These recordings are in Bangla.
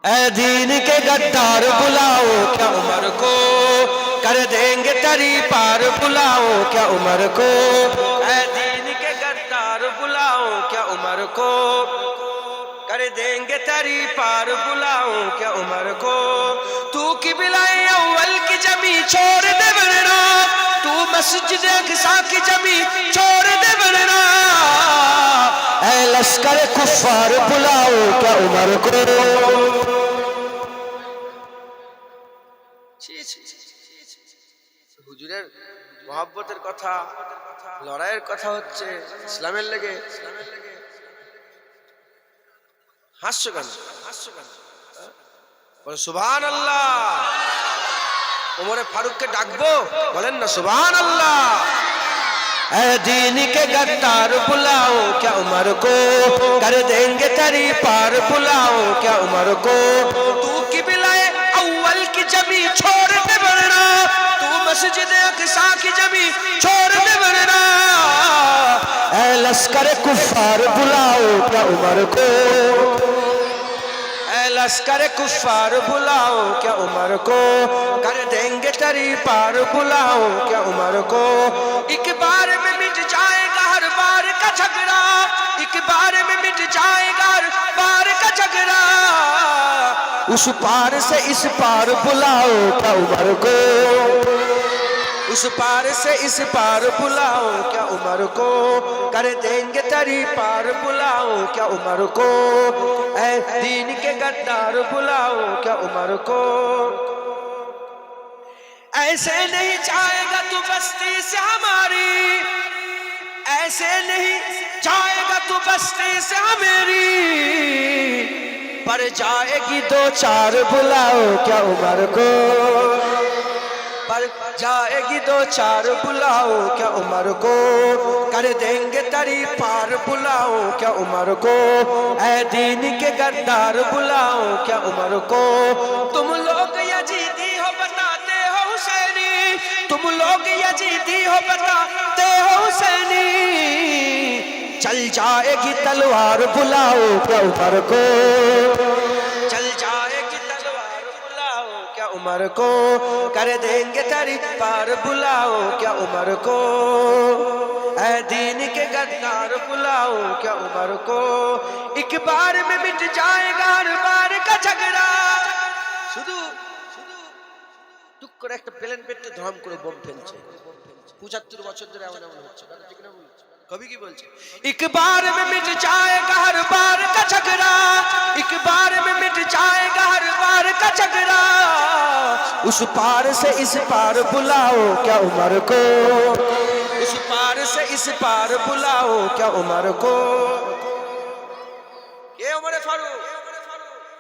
ऐ दीन के गद्दार बुलाओ क्या उमर को, कर देंगे तरी पार बुलाओ क्या उमर को। ऐ दीन के गद्दार बुलाओ क्या उमर को, कर देंगे तरी पार बुलाओ क्या उमर को। तू की बिलाए अव्वल की जमी छोड़ दे वरना, तू मस्जिद अक़सा की जमी छोड़ दे वरना। ऐ लश्कर कुफ्फार बुलाओ क्या उमर को। হুজুরের মহব্বতের কথা, লড়াইয়ের কথা হচ্ছে ইসলামের লেগে, হাস্য কেন? বলে সুবহানাল্লাহ। ওমরে ফারুককে ডাকবো, বলেন না সুবহানাল্লাহ। ऐ दीन के गद्दार बुलाओ क्या उमर को, कर देंगे तरी पार बुलाओ क्या उमर को। तू की बिलाए अव्वल की जमी छोड़ दे वरना, तू मस्जिद अक़सा की जमी छोड़ दे वरना। ऐ लश्कर कुफ्फार बुलाओ क्या उमर को, ऐ लश्कर कुफ्फार बुलाओ क्या उमर को। कर देंगे तरी पार बुलाओ क्या उमर को। एक बार में मिट जाएगा हर बार का झगड़ा, एक बार में मिट जाएगा हर बार का झगड़ा। उस पार से इस पार बुलाओ क्या उमर को, उस पार से इस पार बुलाओ क्या उमर को। कर देंगे तरी पार बुलाओ क्या उमर को। ऐ दीन के गद्दार बुलाओ क्या उमर को। ऐसे नहीं जाएगा तू बस्ती से हमारी, ऐसे नहीं जाएगा तू बस्ती से हमारी। पर जाएगी दो चार बुलाओ क्या उमर को, पर जाएगी दो चार बुलाओ क्या उमर को। कर देंगे तरी पार बुलाओ क्या उमर को। ऐ दीन के गद्दार बुलाओ क्या उमर को। तुम लोग यजीदी हो बताते हो हुसैनी, तुम लोग यजीदी हो बताते हो हुसैनी। चल जाएगी तलवार बुलाओ क्या उमर को, चल जाएगी तलवार बुलाओ क्या उमर को। कर देंगे तरी पार बुलाओ क्या उमर को। ऐ दीन के गद्दार बुलाओ क्या उमर को। एक बार में मिट जाएगा हर बार का झगड़ा। শুধু টুক করে একটা প্লেন পেটে ধম করে বোম ফেলছে। 75 বছর ধরে এমন এমন হচ্ছে, কথা ঠিক না বলছে? कभी की बोलছে एक बार में मिट जाएगा हर बार का झगड़ा, एक बार में मिट जाएगा हर बार का झगड़ा। उस पार से इस पार बुलाओ क्या उमर को, उस पार से इस पार बुलाओ क्या उमर को। ये उमर फारूक,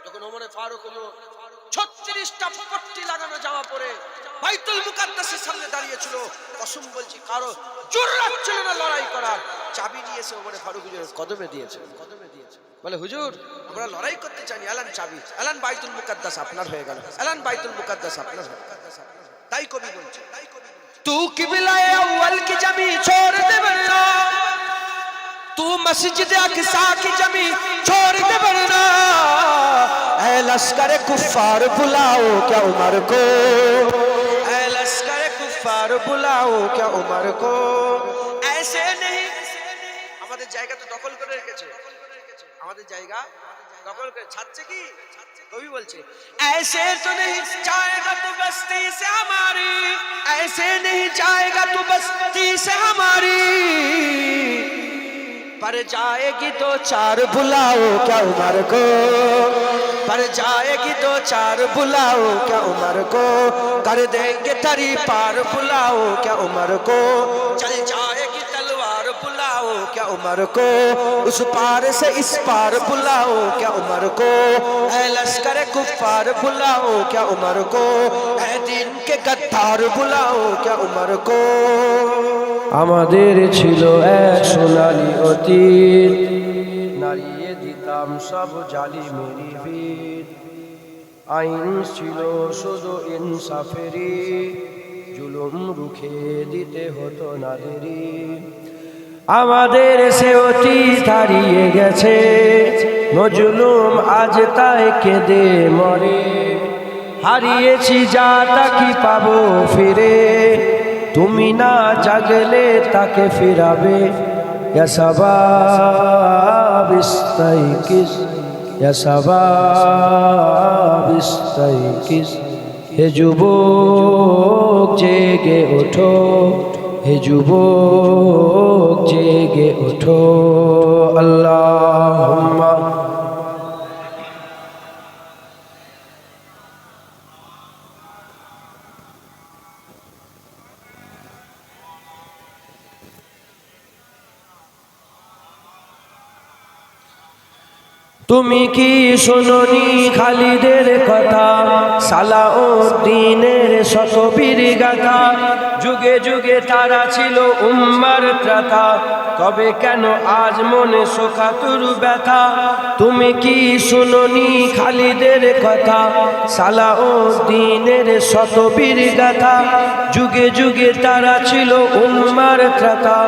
যখন উমরে ফারুক হলো 36টা পট্টি লাগানো জামা পরে বাইতুল মুকাদ্দাসের সামনে দাঁড়িয়ে ছিল, কসম বলছি কারো জুররাত ছিল না লড়াই করার। চাবি নিয়ে এসে উমরে ফারুক হুজুরের কদমে দিয়েছে, কদমে দিয়েছে। বলে হুজুর আমরা লড়াই করতে চাইনি, এলান চাবি, এলান বাইতুল মুকাদ্দাস আপনার হয়ে গেল, এলান বাইতুল মুকাদ্দাস আপনার হয়ে গেল। তাই কবি বলছে तू किबलाए अव्वल की जमी छोड़ दे वरना, तू मस्जिद अक़सा की जमी छोड़ दे वरना। ऐ लश्कर कुफ्फार बुलाओ क्या उमर को, ऐ लश्कर कुफ्फार बुलाओ क्या उमर को। ऐसे नहीं, আমাদের জায়গা তো দখল করে রেখেছে, আমাদের জায়গা দখল করে ছাড়ছে কি কবি বলছে ऐसे तो नहीं जाएगा तू बस्ती से हमारी, ऐसे नहीं जाएगा तू बस्ती से हमारी। पर जाएगी दो चार बुलाओ क्या उमर को, पर जाएगी दो चार बुलाओ क्या उमर को। कर देंगे तरी पार बुलाओ क्या उमर को। चल जाएगी तलवार बुलाओ क्या उमर को। उस पार से इस पार बुलाओ क्या उमर को। ऐ लश्कर कुफ्फार बुलाओ क्या उमर को। ऐ दीन के गद्दार बुलाओ क्या उमर को। আমাদের ছিল এক সোনালী অতীত, নাড়িয়ে দিতাম সব জালিমেরই ভিত। আইন ছিল শুধু ইনসাফেরই, জুলুম রুখে দিতে হতো না দেরি। আমাদের সে অতীত হারিয়ে গেছে, মজলুম আজ তাই কেঁদে মরে। হারিয়েছি যা তা কি পাবো ফিরে, তুমি না জাগলে তাকে ফিরাবে। ইয়া শাবাব ইস্তাইকিস, ইয়া শাবাব ইস্তাইকিস, হে যুবক জেগে ওঠো, হে যুবক জেগে ওঠো। আল্লাহুম্মা তুমি কি শোনোনি খালিদের কথা, সালাউদ্দিনের শতবীর গাথা, যুগে যুগে তারা ছিল উম্মার ত্রাতা, তবে কেন আজ মনে শোকাতুর ব্যথা। তুমি কি শোনোনি খালিদের কথা, সালাউদ্দিনের শতবীর গাথা, যুগে যুগে তারা ছিল উম্মার ত্রাতা,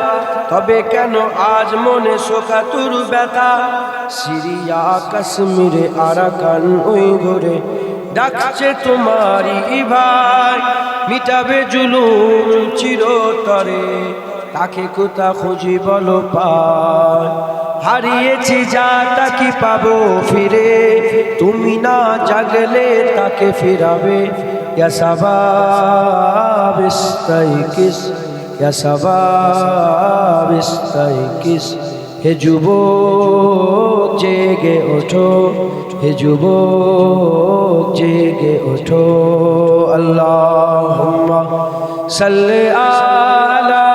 তবে কেন আজ মনে শোকাতুর ব্যথা। সিরিয়া কাশ্মীরে আরাকান ওই ঘরে ডাকছে তোমারই ভাই, মিটাবে জুলুম চিরতরে, তাকে কোথা খুঁজি বলো পায়। হারিয়েছি যা তা কি পাবো ফিরে, তুমি না জাগলে তাকে ফিরাবে। ইয়া শাবাব ইস্তাইকিস, ইয়া শাবাব ইস্তাইকিস, হে যুবক জেগে ওঠো, হে যুবক জেগে ওঠো। আল্লাহুম্মা সাল্লি আলা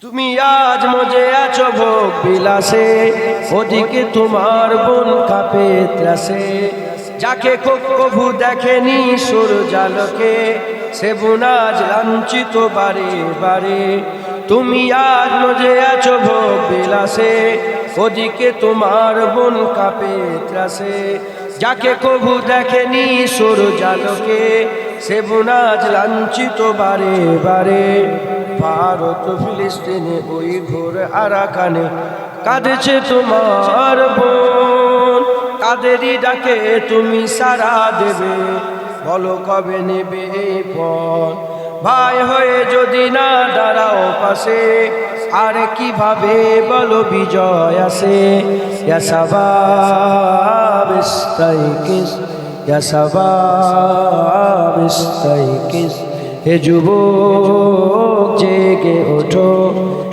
তুমি আজ মজে আছো ভোগ বিলাসে, ওদিকে তোমার বোন কাঁপে ত্রাসে, যাকে কভু দেখেনি সূর্যালোকে, সে বোন আজ লাঞ্ছিত বারে বারে। তুমি আজ মজে আছো ভোগ বিলাসে, ওদিকে তোমার বোন কাঁপে ত্রাসে, যাকে কভু দেখেনি সূর্যালোকে, সে বোন আজ লাঞ্ছিত বারে বারে। ভারত ফিলিস্তিনে ওই ঘোর আরাকানে কাঁদেছে তোমার বোন, তাদেরই ডাকে তুমি সাড়া দেবে, বলো কবে নেবে এই পথ। ভাই হয়ে যদি না দাঁড়াও পাশে, আর কিভাবে বলো বিজয় আসে। ইয়া শাবাব ইস্তাইকিস, ইয়া শাবাব ইস্তাইকিস, হে যুবক জেগে ওঠো,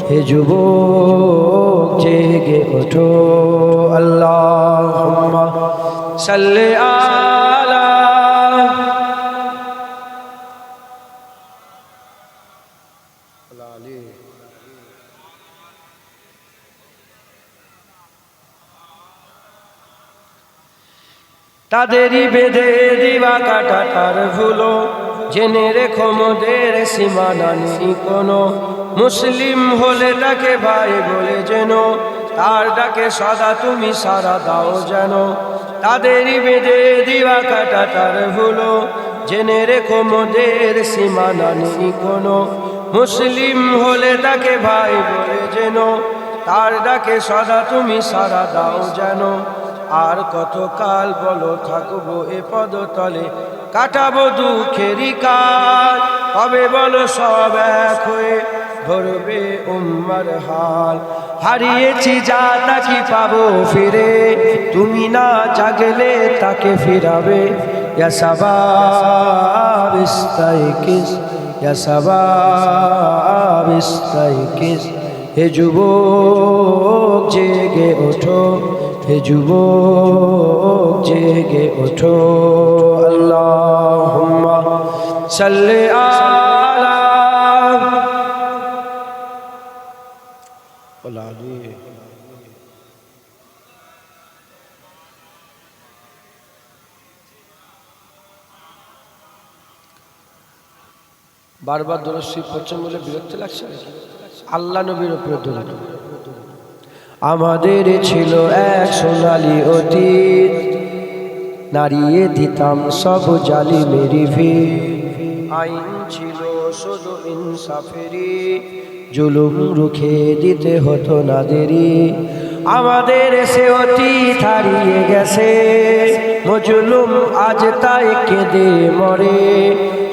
হে যুবক জেগে ওঠো। আল্লাহুম্মা সাল্লি আলা তাদেরই বেঁধে দিবা কাটা তার ভুলো, জেনে রেখো মোদের সীমানা নেই কোনো। মুসলিম হলে তাকে ভাই বলে যেন, তার ডাকে সদা তুমি সারা দাও যেন। তাদেরই বেঁধে দিবা কাটা তার ভুলো, জেনে রেখো মোদের সীমানা নেই কোনো। মুসলিম হলে তাকে ভাই বলে যেন, তার ডাকে সদা তুমি সারা দাও যেন। আর কত কাল বলো থাকবো এ পদতলে, কাটাবো দুঃখেরই কাল, কবে বলো সব এক হয়ে ধরবে উম্মার হাল। হারিয়েছি যা তা কি পাবো ফিরে, তুমি না জাগলে তাকে ফিরাবে। ইয়া শাবাব ইস্তাইকিস, ইয়া শাবাব ইস্তাইকিস, হে যুবক জেগে ওঠো, হে যুবক জেগে ওঠো। আল্লাহুম্মা সাল্লি আলা বারবার দরুদ শরীফ পড়ছেন বলে বিরক্তি লাগছে? আল্লাহ নবীর উপরে দরুদ। আমাদের ছিল এক সোনালী অতীত, নাড়িয়ে দিতাম সব জালিমেরই ভিড়। আইন ছিল শুধু ইনসাফেরই, জুলুম রুখে দিতে হতো না দেরি। আমাদের সে অতীত হারিয়ে গেছে, মজলুম আজ তাই কেঁদে মরে।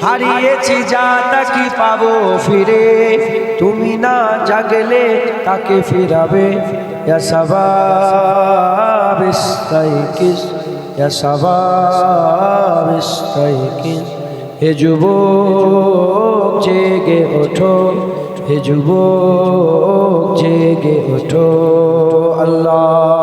হারিয়েছি যা তা কি পাবো ফিরে, তুমি না জাগলে তাকে ফিরাবে। ইয়া শাবাব ইস্তাইকিস, ইয়া শাবাব ইস্তাইকিস। হে যুবক জেগে ওঠো, হে যুবক জেগে ওঠো। আল্লাহ